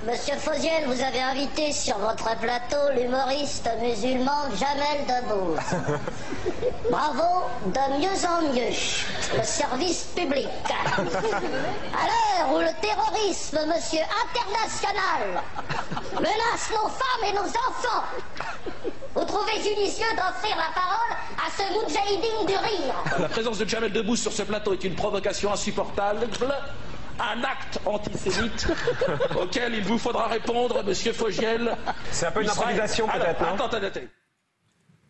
Monsieur Fauziel, vous avez invité sur votre plateau l'humoriste musulman Jamel Debbouze. Bravo, de mieux en mieux. Le service public. À l'heure où le terrorisme, monsieur international, menace nos femmes et nos enfants, vous trouvez judicieux d'offrir la parole à ce moudjahidine du rire. La présence de Jamel Debbouze sur ce plateau est une provocation insupportable. Un acte antisémite auquel il vous faudra répondre, monsieur Fogiel. C'est un peu une improvisation, peut-être, non ? Attendez.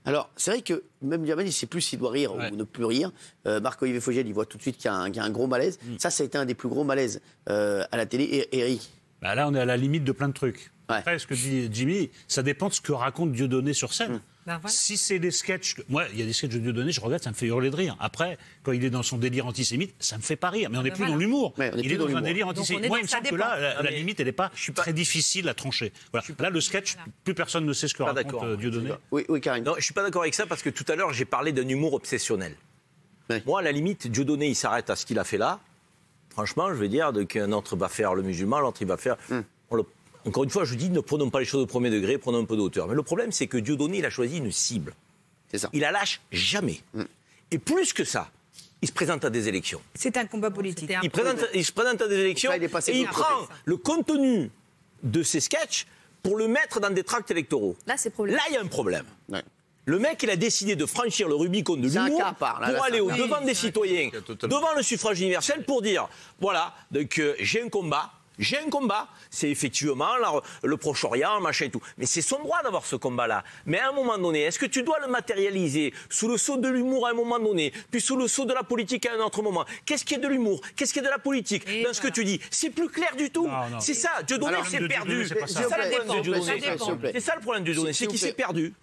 Alors, c'est vrai que même Jamel, il ne sait plus s'il doit rire ou ne plus rire. Marc-Olivier Fogiel, il voit tout de suite qu'il y a un gros malaise. Ça a été un des plus gros malaises à la télé. Et Eric ? Bah là, on est à la limite de plein de trucs. Ouais. Après, ce que dit Jimmy, ça dépend de ce que raconte Dieudonné sur scène. Ben voilà. Si c'est des sketchs... Moi, il y a des sketchs de Dieudonné, je regarde, ça me fait hurler de rire. Après, quand il est dans son délire antisémite, ça me fait pas rire. Mais on n'est plus dans l'humour. Ouais, il est dans un délire antisémite. Moi, il me semble que là, la limite, elle n'est pas très difficile à trancher. Voilà. Là, le sketch, plus personne ne sait ce que raconte Dieudonné. Oui, Karim. Non, je suis pas d'accord avec ça parce que tout à l'heure, j'ai parlé d'un humour obsessionnel. Ouais. Moi, à la limite, Dieudonné, il s'arrête à ce qu'il a fait là. Franchement, je vais dire qu'un autre va faire le musulman, l'autre, il va faire... Encore une fois, je dis, ne prenons pas les choses au premier degré, prenons un peu de hauteur. Mais le problème, c'est que Dieudonné, il a choisi une cible. C'est ça. Il la lâche jamais. Et plus que ça, il se présente à des élections. C'est un combat politique. Il se présente à des élections Là, il est passé et de il l'autre prend côté. le contenu de ses sketchs pour le mettre dans des tracts électoraux. Là, c'est problématique. Là, il y a un problème. Ouais. Le mec, il a décidé de franchir le Rubicon de C'est un l'humour cas à part, là, pour aller c'est un au-devant des citoyens, devant le suffrage universel, pour dire, voilà, donc j'ai un combat, c'est effectivement le Proche-Orient, machin et tout. Mais c'est son droit d'avoir ce combat-là. Mais à un moment donné, est-ce que tu dois le matérialiser sous le sceau de l'humour à un moment donné, puis sous le sceau de la politique à un autre moment ? Qu'est-ce qui est de l'humour ? Qu'est-ce qui est de la politique dans ce que tu dis ? C'est plus clair du tout. Non. C'est ça, Dieudonné s'est perdu. c'est pas ça. C'est ça le problème de Dieudonné. S'il vous plaît. C'est ça le problème de Dieudonné, c'est qu'il s'est perdu.